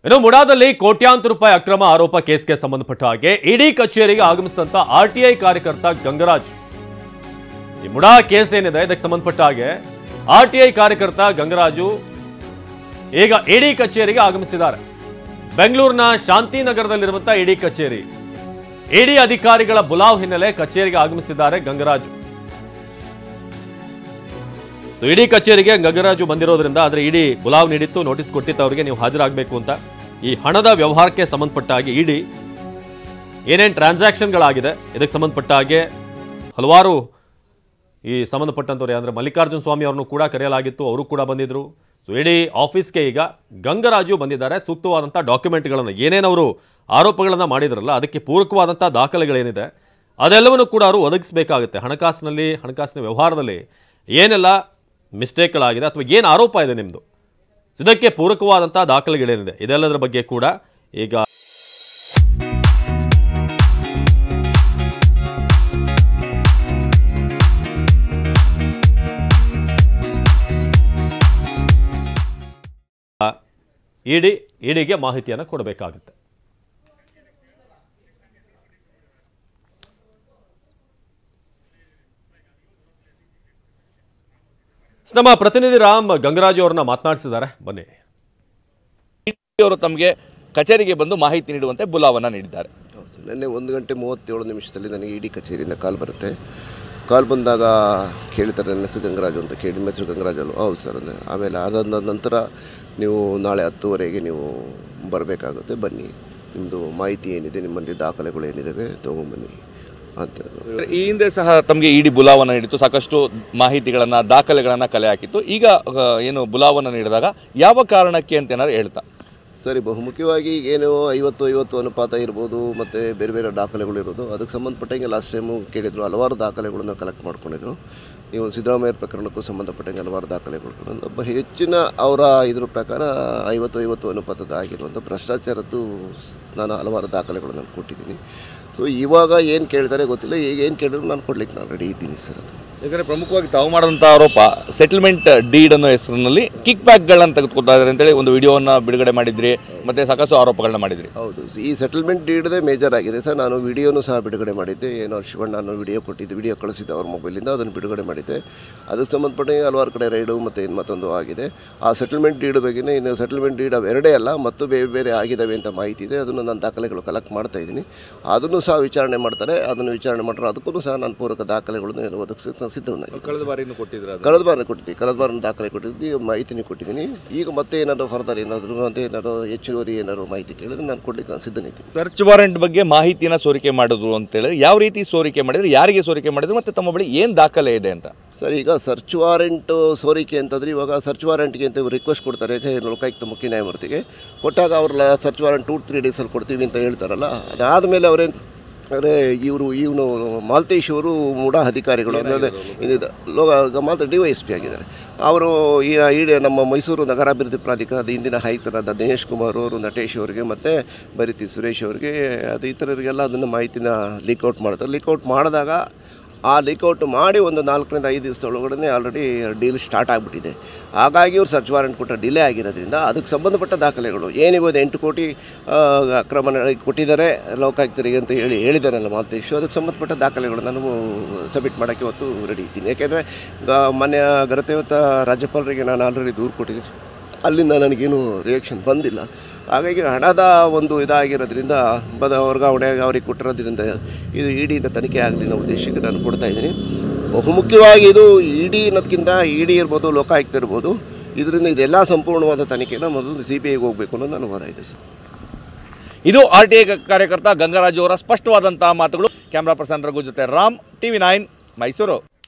ಇನ್ನು ಮುಡಾದಲ್ಲಿ ಕೋಟ್ಯಾಂತರ ರೂಪಾಯಿ ಅಕ್ರಮ ಆರೋಪ ಕೇಸ್ಗೆ ಸಂಬಂಧಪಟ್ಟ ಹಾಗೆ ಇಡಿ ಕಚೇರಿಗೆ ಆಗಮಿಸಿದಂತ ಆರ್ಟಿಐ ಕಾರ್ಯಕರ್ತ ಗಂಗರಾಜ್. ಈ ಮುಡಾ ಕೇಸ್ ಏನಿದೆ ಇದಕ್ಕೆ ಸಂಬಂಧಪಟ್ಟ ಹಾಗೆ ಆರ್ಟಿಐ ಕಾರ್ಯಕರ್ತ ಗಂಗರಾಜು ಈಗ ಇಡಿ ಕಚೇರಿಗೆ ಆಗಮಿಸಿದ್ದಾರೆ. ಬೆಂಗಳೂರಿನ ಶಾಂತಿನಗರದಲ್ಲಿರುವಂತಹ ಇಡಿ ಕಚೇರಿ, ಇಡಿ ಅಧಿಕಾರಿಗಳ ಬುಲಾವ್ ಹಿನ್ನೆಲೆ ಕಚೇರಿಗೆ ಆಗಮಿಸಿದ್ದಾರೆ ಗಂಗರಾಜು. ಸೊ ಇಡಿ ಕಚೇರಿಗೆ ಗಂಗರಾಜು ಬಂದಿರೋದ್ರಿಂದ ಅಂದ್ರೆ ಇಡಿ ಬುಲಾವ್ ನೀಡಿತ್ತು, ನೋಟಿಸ್ ಕೊಟ್ಟಿತ್ತು ಅವರಿಗೆ ನೀವು ಹಾಜರಾಗಬೇಕು ಅಂತ. ಈ ಹಣದ ವ್ಯವಹಾರಕ್ಕೆ ಸಂಬಂಧಪಟ್ಟ ಹಾಗೆ ಇಡಿ ಏನೇನು ಟ್ರಾನ್ಸಾಕ್ಷನ್ಗಳಾಗಿದೆ ಇದಕ್ಕೆ ಸಂಬಂಧಪಟ್ಟ ಹಾಗೆ ಹಲವಾರು ಈ ಸಂಬಂಧಪಟ್ಟಂತವ್ರು ಅಂದ್ರೆ ಮಲ್ಲಿಕಾರ್ಜುನ ಸ್ವಾಮಿ ಅವ್ರನ್ನು ಕೂಡ ಕರೆಯಲಾಗಿತ್ತು, ಅವರು ಕೂಡ ಬಂದಿದ್ರು. ಸೊ ಇಡಿ ಆಫೀಸ್ಗೆ ಈಗ ಗಂಗರಾಜು ಬಂದಿದ್ದಾರೆ. ಸೂಕ್ತವಾದಂಥ ಡಾಕ್ಯುಮೆಂಟ್ಗಳನ್ನು ಏನೇನವರು ಆರೋಪಗಳನ್ನು ಮಾಡಿದ್ರಲ್ಲ ಅದಕ್ಕೆ ಪೂರಕವಾದಂಥ ದಾಖಲೆಗಳೇನಿದೆ ಅದೆಲ್ಲವನ್ನು ಕೂಡ ಅವರು ಒದಗಿಸಬೇಕಾಗುತ್ತೆ. ಹಣಕಾಸಿನ ವ್ಯವಹಾರದಲ್ಲಿ ಏನೆಲ್ಲ ಮಿಸ್ಟೇಕ್ಗಳಾಗಿದೆ ಅಥವಾ ಏನು ಆರೋಪ ಇದೆ ನಿಮ್ಮದು, ಇದಕ್ಕೆ ಪೂರಕವಾದಂಥ ದಾಖಲೆಗಳೇನಿದೆ ಇದೆಲ್ಲದರ ಬಗ್ಗೆ ಕೂಡ ಈಗ ಇಡಿಗೆ ಮಾಹಿತಿಯನ್ನು ಕೊಡಬೇಕಾಗುತ್ತೆ. ನಮ್ಮ ಪ್ರತಿನಿಧಿ ರಾಮ್ ಗಂಗರಾಜು ಅವರನ್ನ ಮಾತನಾಡಿಸಿದ್ದಾರೆ, ಬನ್ನಿ. ಅವರು ತಮಗೆ ಕಚೇರಿಗೆ ಬಂದು ಮಾಹಿತಿ ನೀಡುವಂತೆ ಬುಲಾವನ್ನ ನೀಡಿದ್ದಾರೆ. ಹೌದು, ನಿನ್ನೆ 1:37 ನನಗೆ ಇಡಿ ಕಚೇರಿಯಿಂದ ಕಾಲ್ ಬರುತ್ತೆ. ಕಾಲ್ ಬಂದಾಗ ಕೇಳ್ತಾರೆ ನನ್ನ ಹೆಸರು ಗಂಗರಾಜು ಅಂತ. ಕೇಳಿ ನಿಮ್ಮ ಹೆಸರು ಗಂಗರಾಜು ಅಲ್ವ? ಹೌದು ಸರ್. ಆಮೇಲೆ ಅದಾದ ನಂತರ ನೀವು ನಾಳೆ 10:30 ನೀವು ಬರಬೇಕಾಗುತ್ತೆ, ಬನ್ನಿ, ನಿಮ್ಮದು ಮಾಹಿತಿ ಏನಿದೆ, ನಿಮ್ಮಲ್ಲಿ ದಾಖಲೆಗಳು ಏನಿದ್ದಾವೆ ತೊಗೊಂಬನ್ನಿ ಅಂತ. ಈ ಹಿಂದೆ ಸಹ ತಮಗೆ ಇಡಿ ಬುಲಾವನ್ನ ನೀಡಿತ್ತು, ಸಾಕಷ್ಟು ಮಾಹಿತಿಗಳನ್ನು ದಾಖಲೆಗಳನ್ನು ಕಲೆ ಹಾಕಿತ್ತು. ಈಗ ಏನು ಬುಲಾವನ್ನ ನೀಡಿದಾಗ ಯಾವ ಕಾರಣಕ್ಕೆ ಅಂತ ಏನಾದ್ರು ಹೇಳ್ತಾ? ಸರಿ, ಬಹುಮುಖ್ಯವಾಗಿ ಏನು 50-50 ಅನುಪಾತ ಇರ್ಬೋದು, ಮತ್ತು ಬೇರೆ ಬೇರೆ ದಾಖಲೆಗಳು ಇರೋದು. ಅದಕ್ಕೆ ಸಂಬಂಧಪಟ್ಟಂಗೆ ಲಾಸ್ಟ್ ಟೈಮು ಕೇಳಿದರು, ಹಲವಾರು ದಾಖಲೆಗಳನ್ನು ಕಲೆಕ್ಟ್ ಮಾಡ್ಕೊಂಡಿದ್ರು. ನೀವು ಸಿದ್ದರಾಮಯ್ಯ ಪ್ರಕರಣಕ್ಕೂ ಸಂಬಂಧಪಟ್ಟಂಗೆ ಹಲವಾರು ದಾಖಲೆಗಳು ಹೆಚ್ಚಿನ ಅವರ ಇದ್ರ ಪ್ರಕಾರ 50-50 ಅನುಪಾತದ ಆಗಿರುವಂಥ ಭ್ರಷ್ಟಾಚಾರದ್ದು ನಾನು ಹಲವಾರು ದಾಖಲೆಗಳನ್ನು ಕೊಟ್ಟಿದ್ದೀನಿ. ಸೊ ಇವಾಗ ಏನು ಕೇಳ್ತಾರೆ ಗೊತ್ತಿಲ್ಲ, ಈಗ ಏನು ಕೇಳಿದ್ರು ನಾನು ಕೊಡ್ಲಿಕ್ಕೆ ನಾನು ರೆಡಿ ಇದ್ದೀನಿ ಸರ್. ಅದು ಯಾಕಂದರೆ ಪ್ರಮುಖವಾಗಿ ತಾವು ಮಾಡಿದಂಥ ಆರೋಪ ಸೆಟಲ್ಮೆಂಟ್ ಡೀಡ್ ಅನ್ನೋ ಹೆಸರಿನಲ್ಲಿ ಕಿಕ್ ಬ್ಯಾಕ್ಗಳನ್ನು ತೆಗೆದುಕೊಳ್ತಾ ಇದ್ದಾರೆ ಅಂತೇಳಿ ಒಂದು ವಿಡಿಯೋವನ್ನು ಬಿಡುಗಡೆ ಮಾಡಿದ್ರಿ, ಮತ್ತು ಸಾಕಷ್ಟು ಆರೋಪಗಳನ್ನ ಮಾಡಿದ್ರಿ. ಹೌದು, ಈ ಸೆಟಲ್ಮೆಂಟ್ ಡೀಡ್ದೇ ಮೇಜರ್ ಆಗಿದೆ ಸರ್. ನಾನು ವಿಡಿಯೋನೂ ಸಹ ಬಿಡುಗಡೆ ಮಾಡಿದ್ದೆ. ಏನೋ ಶಿವಣ್ಣ ನಾನು ವಿಡಿಯೋ ಕಳಿಸಿದ್ದೆ ಅವ್ರ ಮೊಬೈಲಿಂದ, ಅದನ್ನು ಬಿಡುಗಡೆ ಮಾಡಿದ್ದೆ. ಅದಕ್ಕೆ ಸಂಬಂಧಪಟ್ಟ ಹಲವಾರು ಕಡೆ ರೈಡು ಮತ್ತು ಮತ್ತೊಂದು ಆಗಿದೆ. ಆ ಸೆಟಲ್ಮೆಂಟ್ ಡೀಡ್ ಬಗ್ಗೆನೇ ಇನ್ನು ಸೆಟಲ್ಮೆಂಟ್ ಡೀಡ್ ಅವೆರಡೇ ಅಲ್ಲ, ಮತ್ತು ಬೇರೆ ಬೇರೆ ಆಗಿದ್ದಾವೆ ಅಂತ ಮಾಹಿತಿ ಇದೆ. ಅದನ್ನು ನಾನು ದಾಖಲೆಗಳು ಕಲೆಕ್ಟ್ ಮಾಡ್ತಾ ಇದ್ದೀನಿ. ಅದನ್ನು ಸಹ ವಿಚಾರಣೆ ಮಾಡ್ತಾರೆ. ಅದನ್ನು ವಿಚಾರಣೆ ಮಾಡ್ತಾರೆ, ಅದಕ್ಕೂ ಸಹ ನಾನು ಪೂರಕ ದಾಖಲೆಗಳನ್ನು ಒದಗಿಸಿ ಸಿದ್ಧವನ್ನಾಗಿ. ಕಳೆದ ಬಾರಿನೂ ಕೊಟ್ಟಿದ್ದೀರಾ? ಕಳೆದ ಬಾರಿ ದಾಖಲೆ ಕೊಟ್ಟಿದ್ದೀನಿ, ಮಾಹಿತಿನೂ ಕೊಟ್ಟಿದ್ದೀನಿ. ಈಗ ಮತ್ತೆ ಏನಾದರೂ ಫರ್ದರ್ ಏನಾದರೂ ಅಂತ ಏನಾದರೂ ಹೆಚ್ಚುವರಿ ಏನಾದರೂ ಮಾಹಿತಿ ಕೇಳಿದ್ರೆ ನಾನು ಕೊಡಲಿಕ್ಕೆ ಸಿದ್ಧನಿದ್ದೀನಿ. ಸರ್ಚ್ ವಾರೆಂಟ್ ಬಗ್ಗೆ ಮಾಹಿತಿನ ಸೋರಿಕೆ ಮಾಡಿದ್ರು ಅಂತೇಳಿ ಯಾವ ರೀತಿ ಸೋರಿಕೆ ಮಾಡಿದ್ರು, ಯಾರಿಗೆ ಸೋರಿಕೆ ಮಾಡಿದ್ರು, ಮತ್ತು ತಮ್ಮ ಬಳಿ ಏನು ದಾಖಲೆ ಇದೆ ಅಂತ? ಸರ್, ಈಗ ಸರ್ಚ್ ವಾರೆಂಟ್ ಸೋರಿಕೆ ಅಂತಂದರೆ ಇವಾಗ ಸರ್ಚ್ ವಾರೆಂಟ್ಗೆ ಅಂತ ರಿಕ್ವೆಸ್ಟ್ ಕೊಡ್ತಾರೆ ಲೋಕಾಯುಕ್ತ ಮುಖ್ಯ ನ್ಯಾಯಮೂರ್ತಿಗೆ. ಕೊಟ್ಟಾಗ ಅವ್ರಲ್ಲ ಸರ್ಚ್ ವಾರೆಂಟ್ 2-3 ಡೇಸಲ್ಲಿ ಕೊಡ್ತೀವಿ ಅಂತ ಹೇಳ್ತಾರಲ್ಲ. ಅದಾದಮೇಲೆ ಅವರೇನು ಅಂದರೆ ಇವನು ಮಾಲ್ತೇಶ್ ಅವರು ಮೂಡಾ ಅಧಿಕಾರಿಗಳು ಅಂದರೆ ಮಾಲ್ತ DYSP ಆಗಿದ್ದಾರೆ. ಅವರು ನಮ್ಮ ಮೈಸೂರು ನಗರಾಭಿವೃದ್ಧಿ ಪ್ರಾಧಿಕಾರದ ಹಿಂದಿನ ಆಯುಕ್ತರಾದ ದಿನೇಶ್ ಕುಮಾರ್ ಅವರು, ನಟೇಶ್ ಅವರಿಗೆ ಮತ್ತು ಬರಿತಿ ಸುರೇಶ್ ಅವರಿಗೆ ಅದು ಇತರರಿಗೆಲ್ಲ ಅದನ್ನು ಮಾಹಿತಿನ ಲೀಕ್ಔಟ್ ಮಾಡ್ತಾರೆ. ಲೀಕ್ಔಟ್ ಮಾಡಿದಾಗ ಆ ಲೀಕ್ಔಟ್ ಮಾಡಿ ಒಂದು 4-5 ದಿವಸದೊಳಗಡೆ ಆಲ್ರೆಡಿ ಡೀಲ್ ಸ್ಟಾರ್ಟ್ ಆಗಿಬಿಟ್ಟಿದೆ. ಹಾಗಾಗಿ ಇವರು ಸರ್ಚ್ ವಾರೆಂಟ್ ಕೊಟ್ಟ ಡಿಲೇ ಆಗಿರೋದ್ರಿಂದ ಅದಕ್ಕೆ ಸಂಬಂಧಪಟ್ಟ ದಾಖಲೆಗಳು ಏನಿಬೋದು 8 ಕೋಟಿ ಅಕ್ರಮ ಕೊಟ್ಟಿದ್ದಾರೆ ಲೋಕಾಯುಕ್ತರಿಗೆ ಅಂತ ಹೇಳಿದಾರಲ್ಲ ಮಾಲ್ತೇಶ್, ಅದಕ್ಕೆ ಸಂಬಂಧಪಟ್ಟ ದಾಖಲೆಗಳು ನಾನು ಸಬ್ಮಿಟ್ ಮಾಡೋಕ್ಕೆ ಇವತ್ತು ರೆಡಿ ಇದ್ದೀನಿ. ಯಾಕೆಂದರೆ ಮೊನ್ನೆ ಗರತೇವತ ರಾಜ್ಯಪಾಲರಿಗೆ ನಾನು ಆಲ್ರೆಡಿ ದೂರು ಕೊಟ್ಟಿದ್ದೀನಿ, ಅಲ್ಲಿಂದ ನನಗೇನು ರಿಯಾಕ್ಷನ್ ಬಂದಿಲ್ಲ. ಹಾಗಾಗಿ ಹಣದ ಒಂದು ಇದಾಗಿರೋದ್ರಿಂದ ವರ್ಗಾವಣೆಯಾಗಿ ಅವ್ರಿಗೆ ಕೊಟ್ಟಿರೋದ್ರಿಂದ ಇದು ಇಡಿಯಿಂದ ತನಿಖೆ ಆಗಲಿ ಅನ್ನೋ ಉದ್ದೇಶಕ್ಕೆ ನಾನು ಕೊಡ್ತಾಯಿದ್ದೀನಿ. ಬಹುಮುಖ್ಯವಾಗಿ ಇದು ಇಡಿ ಅನ್ನೋದಕ್ಕಿಂತ ಇಡಿ ಇರ್ಬೋದು, ಲೋಕಾಯುಕ್ತ ಇರ್ಬೋದು, ಇದರಿಂದ ಇದೆಲ್ಲ ಸಂಪೂರ್ಣವಾದ ತನಿಖೆನ ಮೊದಲು CBIಗೆ ಹೋಗಬೇಕು ಅನ್ನೋದು ನನ್ನ ವಾದ ಇದೆ ಸರ್. ಇದು RTI ಕಾರ್ಯಕರ್ತ ಗಂಗರಾಜು ಅವರ ಸ್ಪಷ್ಟವಾದಂತಹ ಮಾತುಗಳು. ಕ್ಯಾಮ್ರಾ ಪರ್ಸನ್ ರಘು ಜೊತೆ ರಾಮ್, TV9 ಮೈಸೂರು.